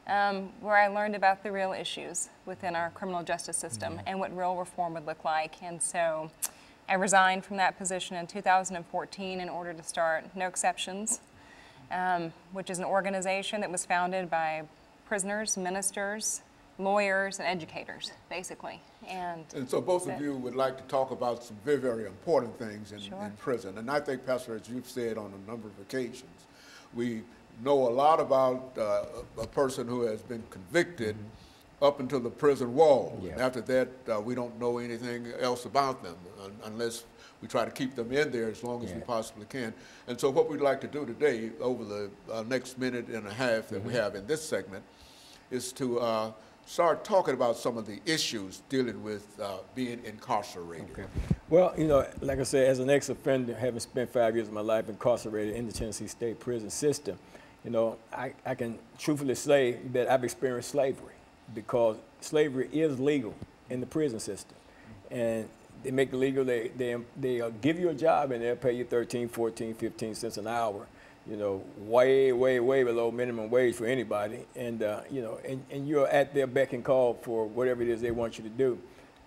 where I learned about the real issues within our criminal justice system and what real reform would look like. And so I resigned from that position in 2014 in order to start No Exceptions, which is an organization that was founded by prisoners, ministers, lawyers, and educators, basically. And so both of you would like to talk about some very, very important things in prison. And I think, Pastor, as you've said on a number of occasions, we know a lot about a person who has been convicted up until the prison wall. Yeah. After that, we don't know anything else about them unless we try to keep them in there as long as we possibly can. And so what we'd like to do today, over the next minute and a half that we have in this segment, is to start talking about some of the issues dealing with being incarcerated. Okay. Well, you know, like I said, as an ex-offender, having spent 5 years of my life incarcerated in the Tennessee State prison system, you know, I can truthfully say that I've experienced slavery, because slavery is legal in the prison system. And they make it legal, they give you a job and they'll pay you 13, 14, 15 cents an hour, you know, way, way, way below minimum wage for anybody. And, you know, and you're at their beck and call for whatever it is they want you to do.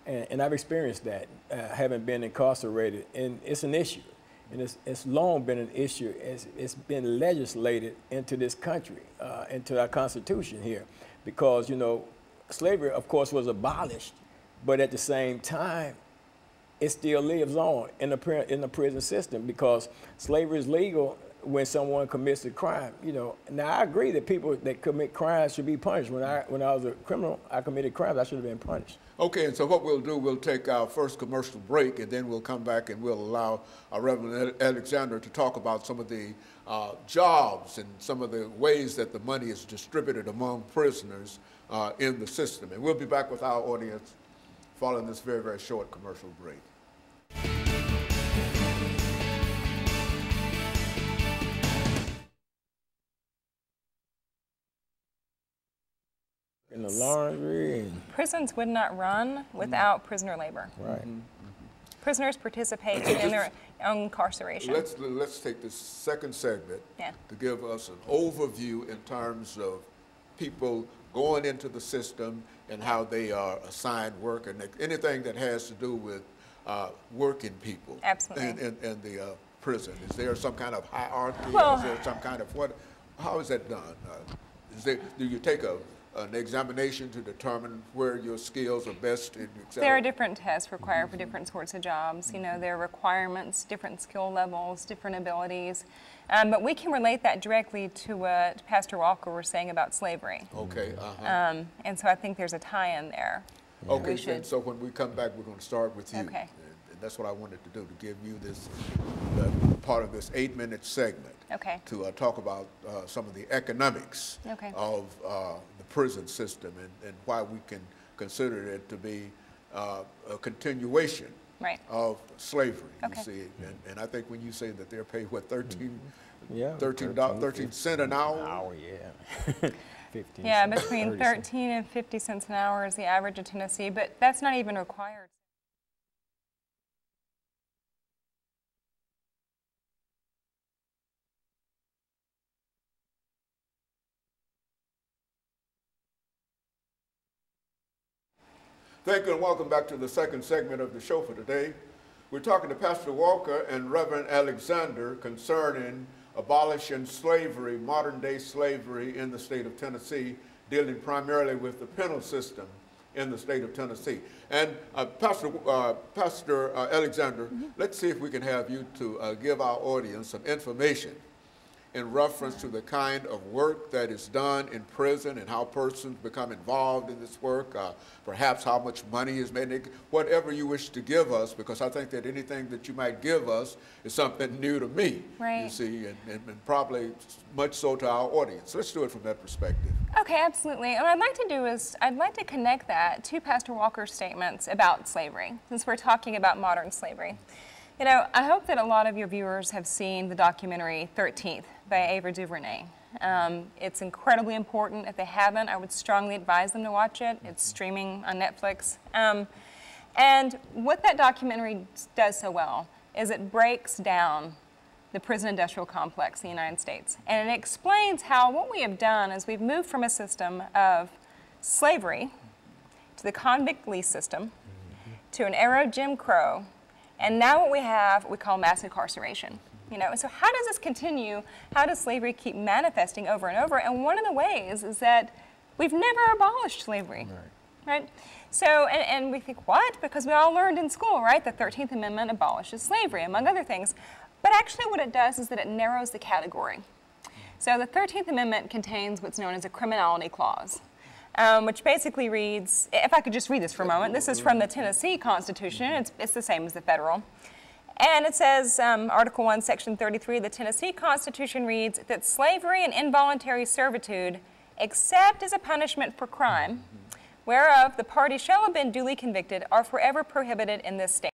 And I've experienced that, having been incarcerated, and it's an issue. And it's long been an issue. It's been legislated into this country, into our Constitution here, because, you know, slavery, of course, was abolished, but at the same time, it still lives on in the prison system, because slavery is legal when someone commits a crime. You know, now I agree that people that commit crimes should be punished. When I was a criminal, I committed crimes, I should have been punished. Okay, and so what we'll do, we'll take our first commercial break, and then we'll come back and we'll allow Reverend Alexander to talk about some of the jobs and some of the ways that the money is distributed among prisoners in the system. And we'll be back with our audience following this very, very short commercial break. In the laundry. And prisons would not run without prisoner labor. Right. Prisoners participate in their own incarceration. Let's take this second segment to give us an overview in terms of people going into the system and how they are assigned work, and anything that has to do with working people. Absolutely. in the prison. Is there some kind of hierarchy? Well, is there some kind of how is that done? Do you take an examination to determine where your skills are best, et cetera? There are different tests required for different sorts of jobs. You know, there are requirements, different skill levels, different abilities. But we can relate that directly to what Pastor Walker was saying about slavery. Okay. And so I think there's a tie-in there. Okay, and so when we come back, we're going to start with you. Okay. And that's what I wanted to do, to give you this part of this 8-minute segment. Okay. To talk about some of the economics of the prison system and why we can consider it to be a continuation of slavery. You see, and I think when you say that they're paid, what, 13 cents an hour? Yeah. 15 yeah, cents, between 13 and 50 cents an hour is the average in Tennessee, but that's not even required. Thank you and welcome back to the second segment of the show for today. We're talking to Pastor Walker and Reverend Alexander concerning abolishing slavery, modern-day slavery in the state of Tennessee, dealing primarily with the penal system in the state of Tennessee. And Pastor Alexander, let's see if we can have you to give our audience some information in reference to the kind of work that is done in prison and how persons become involved in this work, perhaps how much money is made, whatever you wish to give us, because I think that anything that you might give us is something new to me, you see, and probably much so to our audience. Let's do it from that perspective. Okay, absolutely. And what I'd like to do is I'd like to connect that to Pastor Walker's statements about slavery, since we're talking about modern slavery. You know, I hope that a lot of your viewers have seen the documentary 13th by Ava DuVernay. It's incredibly important. If they haven't, I would strongly advise them to watch it. It's streaming on Netflix. And what that documentary does so well is it breaks down the prison industrial complex in the United States. And it explains how what we have done is we've moved from a system of slavery to the convict lease system to an era of Jim Crow, and now what we have we call mass incarceration. So how does this continue? How does slavery keep manifesting over and over? And one of the ways is that we've never abolished slavery, right? So, and we think, what? Because we all learned in school, right? The 13th Amendment abolishes slavery, among other things. But actually what it does is that it narrows the category. So the 13th Amendment contains what's known as a criminality clause, which basically reads, if I could just read this for a moment, this is from the Tennessee Constitution. It's the same as the federal. And it says, Article 1, Section 33 of the Tennessee Constitution reads that slavery and involuntary servitude, except as a punishment for crime, whereof the party shall have been duly convicted, are forever prohibited in this state.